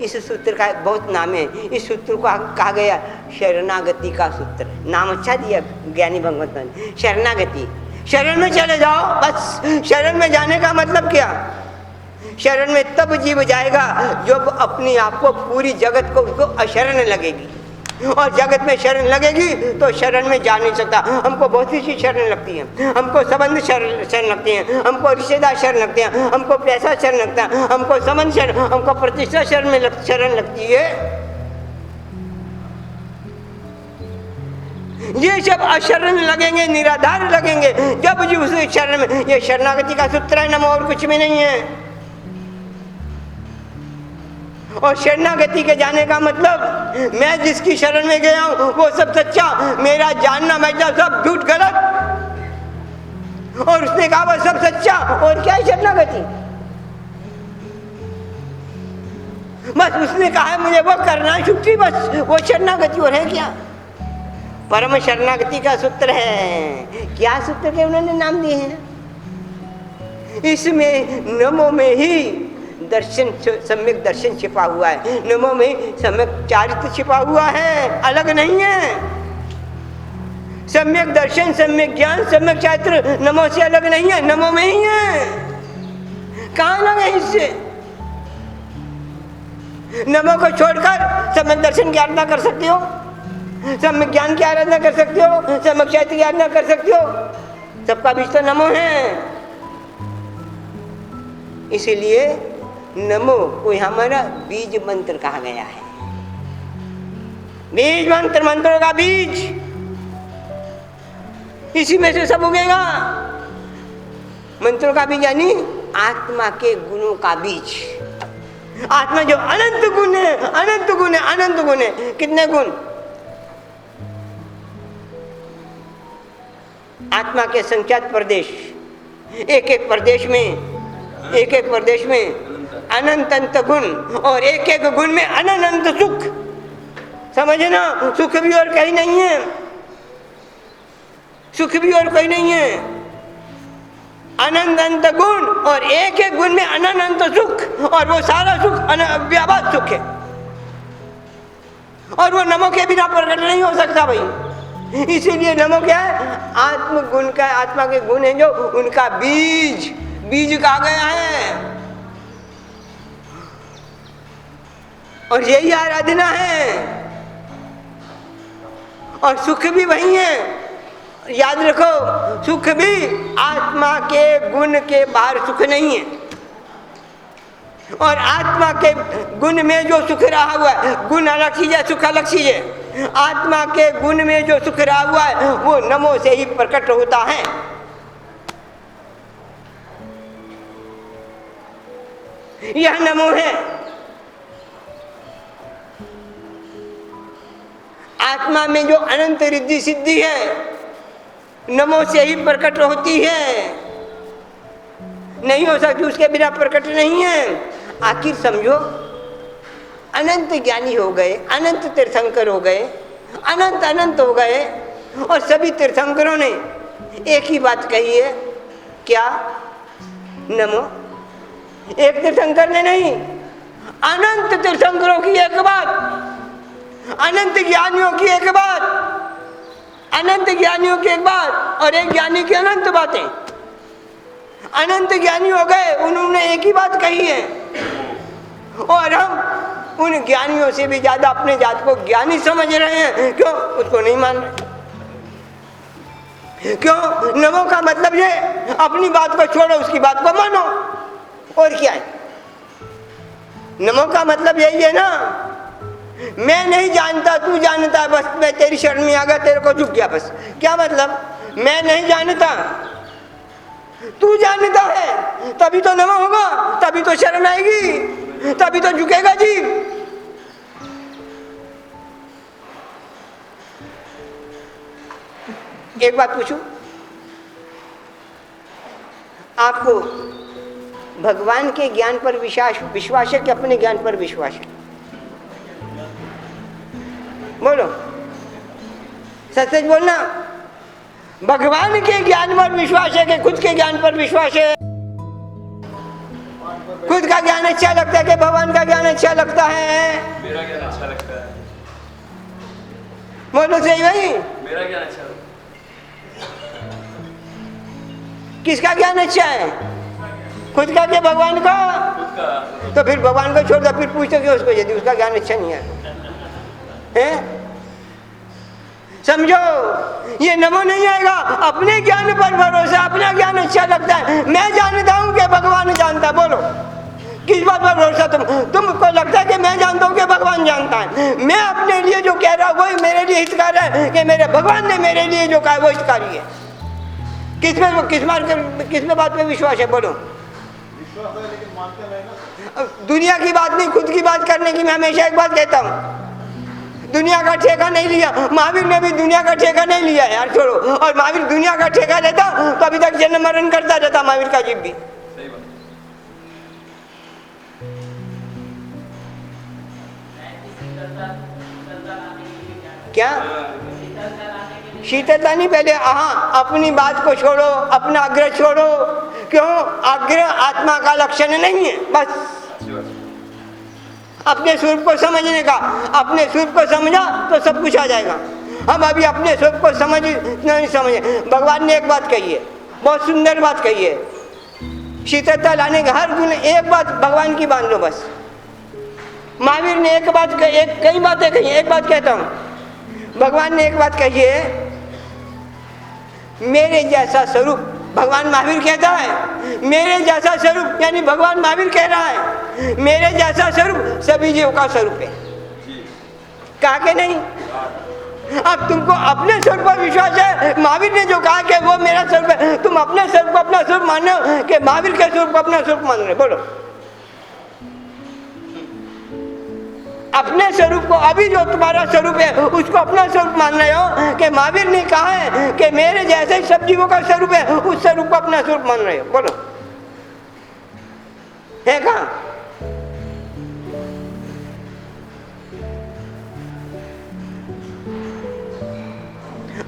इस सूत्र का बहुत नाम है। इस सूत्र को कहा गया शरणागति का सूत्र। नाम अच्छा दिया ज्ञानी भगवत ने, शरणागति। शरण में चले जाओ, बस। शरण में जाने का मतलब क्या? शरण में तब जीव जाएगा जब अपने आप को, पूरी जगत को उसको अशरण लगेगी। और जगत में शरण लगेगी तो शरण में जा नहीं सकता। हमको बहुत सी चीज शरण लगती है, हमको संबंध शरण लगते हैं, हमको रिश्तेदार शरण लगते हैं, हमको पैसा शरण लगता है, हमको संबंध शरण, हमको प्रतिष्ठा शरण लगती है। ये सब अशरण लगेंगे, निराधार लगेंगे जब जी उस शरण में। ये शरणागति का सूत्र है, नमो, और कुछ भी नहीं है। और शरणागति के जाने का मतलब मैं जिसकी शरण में गया हूं वो सब सच्चा, मेरा जानना बैठना सब झूठ गलत, और उसने कहा वो सब सच्चा। और क्या है शरणागति? बस उसने कहा है मुझे वो करना है, छुट्टी, बस वो शरणागति। और है क्या? परम शरणागति का सूत्र है। क्या सूत्र के उन्होंने नाम दिए हैं? इसमें नमो में ही दर्शन, सम्यक दर्शन छिपा हुआ है। नमो में सम्यक चारित्र छिपा हुआ है, अलग नहीं है। सम्यक दर्शन, सम्यक ज्ञान, सम्यक चारित्र नमो से अलग नहीं है, नमो में ही है। कहाँ अलग है इससे? नमो को छोड़कर सम्यक दर्शन की आराधना कर सकते हो, सम्यक ज्ञान की आराधना कर सकते हो, सम्यक चारित्र की आराधना कर सकते हो। सबका बीच तो नमो है। इसीलिए नमो को हमारा बीज मंत्र कहा गया है। बीज मंत्र, मंत्रों का बीज, इसी में से सब उगेगा। मंत्रों का बीज यानी आत्मा के गुणों का बीज। आत्मा जो अनंत गुण है, अनंत गुण है, अनंत गुण है। कितने गुण? आत्मा के संख्यात प्रदेश, एक एक प्रदेश में अनंत अंत गुण, और एक एक गुण में अनंत सुख। समझना, सुख भी और कहीं नहीं है, सुख भी और कहीं नहीं है। अनंत गुण और एक एक गुण में अनंत सुख, और वो सारा सुख व्यापक सुख है। और वो नमो के बिना प्रकट नहीं हो सकता भाई। इसीलिए नमो क्या है? आत्म गुण का, आत्मा के गुण है जो उनका बीज, बीज कहा गया है। और यही आराधना है, और सुख भी वही है। याद रखो, सुख भी आत्मा के गुण के बाहर सुख नहीं है। और आत्मा के गुण में जो सुख रहा हुआ है, गुण अलग चीज है, सुख अलग चीज है। आत्मा के गुण में जो सुख रहा हुआ है वो नमो से ही प्रकट होता है। यह नमो है। आत्मा में जो अनंत रिद्धि सिद्धि है नमो से ही प्रकट होती है, नहीं हो सकती उसके बिना प्रकट नहीं है। आखिर समझो, अनंत ज्ञानी हो गए, अनंत तीर्थंकर हो गए, अनंत अनंत हो गए, और सभी तीर्थंकरों ने एक ही बात कही है, क्या? नमो। एक तीर्थंकर ने नहीं, अनंत तीर्थंकरों की एक बात, अनंत ज्ञानियों की एक बात, अनंत ज्ञानियों की एक बात, और एक ज्ञानी की अनंत बातें। अनंत ज्ञानी हो गए, उन्होंने एक ही बात कही है, और हम उन ज्ञानियों से भी ज्यादा अपने जात को ज्ञानी समझ रहे हैं। क्यों? उसको नहीं मान रहे। क्यों? नमो का मतलब ये, अपनी बात को छोड़ो, उसकी बात को मानो, और क्या है? नमो का मतलब यही है ना, मैं नहीं जानता, तू जानता है, बस मैं तेरी शरण में आ गया, तेरे को झुक गया, बस। क्या मतलब? मैं नहीं जानता, तू जानता है, तभी तो नमो होगा, तभी तो शरण आएगी, तभी तो झुकेगा जीव। एक बात पूछूं, आपको भगवान के ज्ञान पर विश्वास है कि अपने ज्ञान पर विश्वास है? बोलो, सच सच बोलना। भगवान के ज्ञान पर विश्वास है कि खुद के ज्ञान पर विश्वास है? खुद का ज्ञान अच्छा लगता है कि भगवान का ज्ञान अच्छा लगता है? मेरा ज्ञान अच्छा लगता है। बोलो सही भाई, मेरा ज्ञान अच्छा लगता है। किसका ज्ञान अच्छा है? खुद का कि भगवान का? खुद का। तो फिर भगवान को छोड़ दो, फिर पूछते क्यों उसको यदि उसका ज्ञान अच्छा नहीं है? समझो, ये नमो नहीं आएगा, अपने ज्ञान पर भरोसा, अपना ज्ञान अच्छा लगता है, मैं जानता हूं कि भगवान जानता है। बोलो, किस बात पर भरोसा? तुमको लगता है कि मैं जानता हूं कि भगवान जानता है? मैं अपने लिए जो कह रहा हूं वही मेरे लिए हितकारी है, कि मेरे भगवान ने मेरे लिए जो कहा वो हितकारी है। किस में बात में विश्वास है? बोलो। विश्वास है लेकिन मानते नहीं ना। दुनिया की बात नहीं, खुद की बात करने की मैं हमेशा एक बात कहता हूँ, दुनिया का ठेका नहीं लिया। महावीर ने भी दुनिया का ठेका नहीं लिया यार, छोड़ो। और महावीर दुनिया का ठेका लेता तो अभी तक जन्म मरण करता रहता महावीर का जीव भी। सही बात। क्या शीतलता नहीं? पहले हाँ, अपनी बात को छोड़ो, अपना आग्रह छोड़ो। क्यों? आग्रह आत्मा का लक्षण नहीं है। बस अच्छी बात है। अपने स्वरूप को समझने का, अपने स्वरूप को समझा तो सब कुछ आ जाएगा। हम अभी अपने स्वरूप को समझ नहीं समझे। भगवान ने एक बात कही है, बहुत सुंदर बात कही है, शीतलता लाने का हर गुण। एक बात भगवान की मान लो बस। महावीर ने एक बात कही, कई बातें कही, एक बात कहता हूँ, भगवान ने एक बात कही है, मेरे जैसा स्वरूप। भगवान महावीर कहता है मेरे जैसा स्वरूप, यानी भगवान महावीर कह रहा है मेरे जैसा स्वरूप सभी जीवों का स्वरूप है। कहा के नहीं? अब तुमको अपने स्वरूप पर विश्वास है, महावीर ने जो कहा कि वो मेरा स्वरूप है, तुम अपने स्वरूप को अपना स्वरूप मान रहे हो कि महावीर के स्वरूप को अपना स्वरूप मान रहे? बोलो, अपने स्वरूप को, अभी जो तुम्हारा स्वरूप है उसको अपना स्वरूप मान रहे हो कि महावीर ने कहा है कि मेरे जैसे सब जीवों का स्वरूप है, उस स्वरूप को अपना स्वरूप मान रहे हो? बोलो, है कहाँ?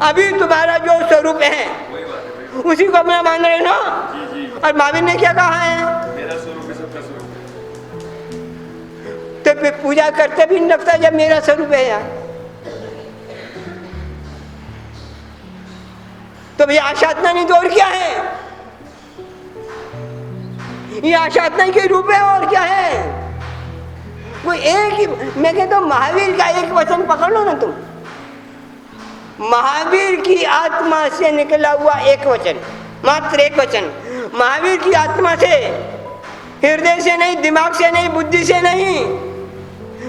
अभी तुम्हारा जो स्वरूप है उसी को अपना मान रहे हो ना? और महावीर ने क्या कहा है? मेरा स्वरूप है सबका स्वरूप है। तो फिर पूजा करते भी नहीं लगता जब मेरा स्वरूप है यार। तो भैया आशातना नहीं तो और क्या है? ये आशातना के रूप है और क्या है? वो एक ही, मैं कहता हूं महावीर का एक वचन पकड़ लो ना तुम, महावीर की आत्मा से निकला हुआ एक वचन, मात्र एक वचन, महावीर की आत्मा से, हृदय से नहीं, दिमाग से नहीं, बुद्धि से नहीं,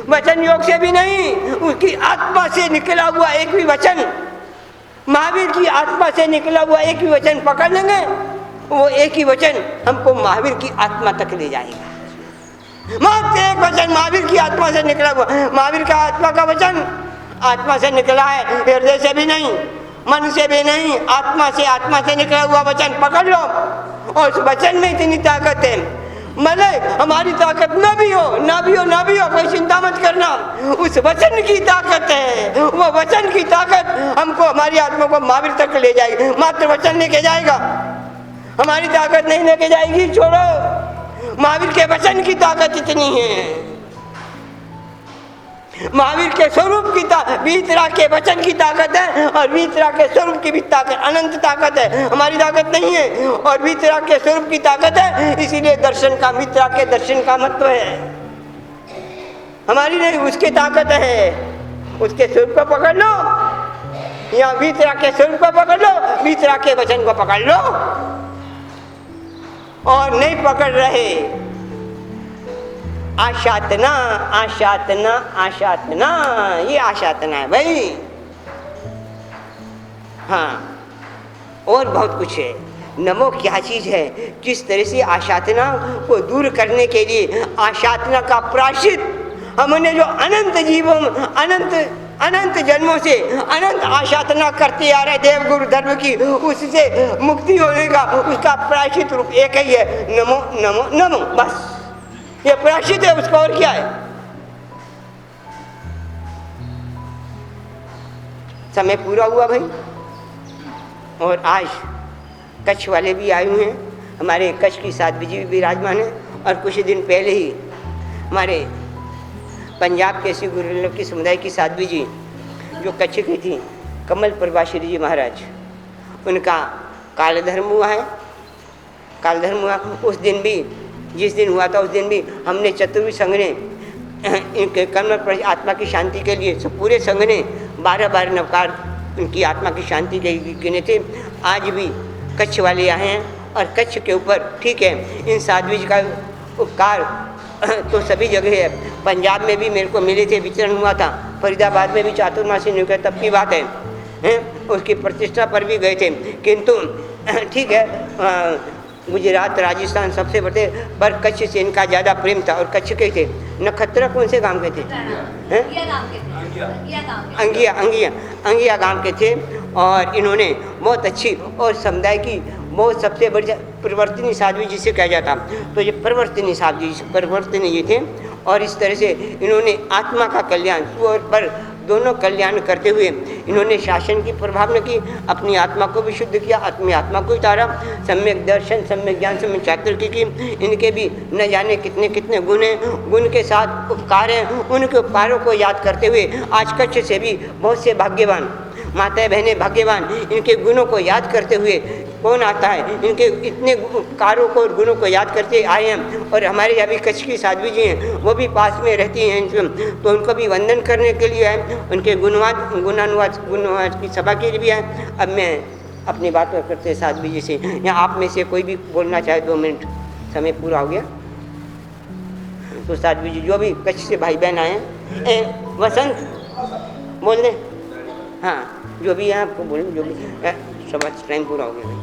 वचन योग से भी नहीं, उसकी आत्मा से निकला हुआ एक भी वचन, महावीर की आत्मा से निकला हुआ एक भी वचन पकड़ लेंगे, वो एक ही वचन हमको महावीर की आत्मा तक ले जाएगा। मात्र एक वचन महावीर की आत्मा से निकला हुआ, महावीर का आत्मा का वचन आत्मा से निकला है, हृदय से भी नहीं, मन से भी नहीं, आत्मा से निकला हुआ वचन पकड़ लो। और उस वचन में इतनी ताकत है, भले हमारी ताकत ना भी हो, कोई चिंता मत करना, उस वचन की ताकत है, वो वचन की ताकत हमको, हमारी आत्मा को महावीर तक ले जाएगी। मात्र वचन लेके जाएगा, हमारी ताकत नहीं लेके जाएगी, छोड़ो। महावीर के वचन की ताकत इतनी है, महावीर के स्वरूप की वीतराग के वचन की ताकत है, और वीतराग के स्वरूप की भी ताकत, अनंत ताकत है, हमारी ताकत नहीं है। और वीतराग के स्वरूप की ताकत है, इसीलिए दर्शन का, वीतराग के दर्शन का महत्व है, हमारी नहीं, उसकी ताकत है। उसके स्वरूप को पकड़ लो, या वीतराग के स्वरूप को पकड़ लो, वीतराग के वचन को पकड़ लो। और नहीं पकड़ रहे, आशातना, आशातना, आशातना, ये आशातना है भाई। हाँ, और बहुत कुछ है। नमो क्या चीज़ है, किस तरह से आशातना को दूर करने के लिए, आशातना का प्रायश्चित हमने जो अनंत जीवों, अनंत जन्मों से अनंत आशातना करते आ रहे देवगुरु धर्म की, उससे मुक्ति होने का, उसका प्रायश्चित रूप एक ही है, नमो नमो नमो, बस ये प्रायश्चित है, उसका और क्या है। समय पूरा हुआ भाई, और आज कच्छ वाले भी आए हुए हैं, हमारे कच्छ की साध्वी जी भी विराजमान है, और कुछ दिन पहले ही हमारे पंजाब के श्री गुरु वल्लभ की समुदाय की साध्वी जी जो कच्छ की थी, कमल प्रभाश्री जी महाराज, उनका कालधर्म हुआ है। कालधर्म हुआ उस दिन भी, जिस दिन हुआ था उस दिन भी हमने चतुर्वी संघ ने इनके कमल पर आत्मा की शांति के लिए पूरे संघ ने 12 नवकार उनकी आत्मा की शांति के गिने थे। आज भी कच्छ वाले आए हैं, और कच्छ के ऊपर ठीक है, इन साध्वी जी का उपकार तो सभी जगह है। पंजाब में भी मेरे को मिले थे, विचरण हुआ था, फरीदाबाद में भी चातुर्मासी नियुक्त तब की बात है, उसकी प्रतिष्ठा पर भी गए थे। किंतु ठीक है, गुजरात राजस्थान सबसे बड़े, पर कच्छ से इनका ज़्यादा प्रेम था। और कच्छ के थे, नखत्रा कौन से गांव के थे? अंगिया गांव के थे। और इन्होंने बहुत अच्छी और समुदाय की बहुत सबसे बड़ी परिवर्तनी साध्वी जिसे कहा जाता, तो ये परिवर्तनी साध्वी, परिवर्तनी ये थे। और इस तरह से इन्होंने आत्मा का कल्याण, स्व और पर दोनों कल्याण करते हुए इन्होंने शासन की प्रभाव न की, अपनी आत्मा को भी शुद्ध किया, अपनी आत्मा को उतारा, सम्यक दर्शन, सम्यक ज्ञान, सम्यक चातुर्य की। इनके भी न जाने कितने कितने गुण हैं, गुण के साथ उपकार हैं। उनके उपकारों को याद करते हुए आज कच्छ से भी बहुत से भाग्यवान माताएं बहनें भाग्यवान इनके गुणों को याद करते हुए कौन आता है, इनके इतने कार्यों को और गुणों को याद करते आए हैं। और हमारे यहाँ भी कच्छ की साध्वी जी हैं, वो भी पास में रहती हैं, तो उनको भी वंदन करने के लिए आए, उनके गुणानुवाद की सभा के लिए भी आए। अब मैं अपनी बात करते हैं साध्वी जी से, या आप में से कोई भी बोलना चाहे 2 मिनट, समय पूरा हो गया। तो साध्वी जी जो भी कच्छ से भाई बहन आए हैं, वसंत बोल दें, हाँ जो भी है आपको बोलें, जो भी सब टाइम पूरा हो गया भाई।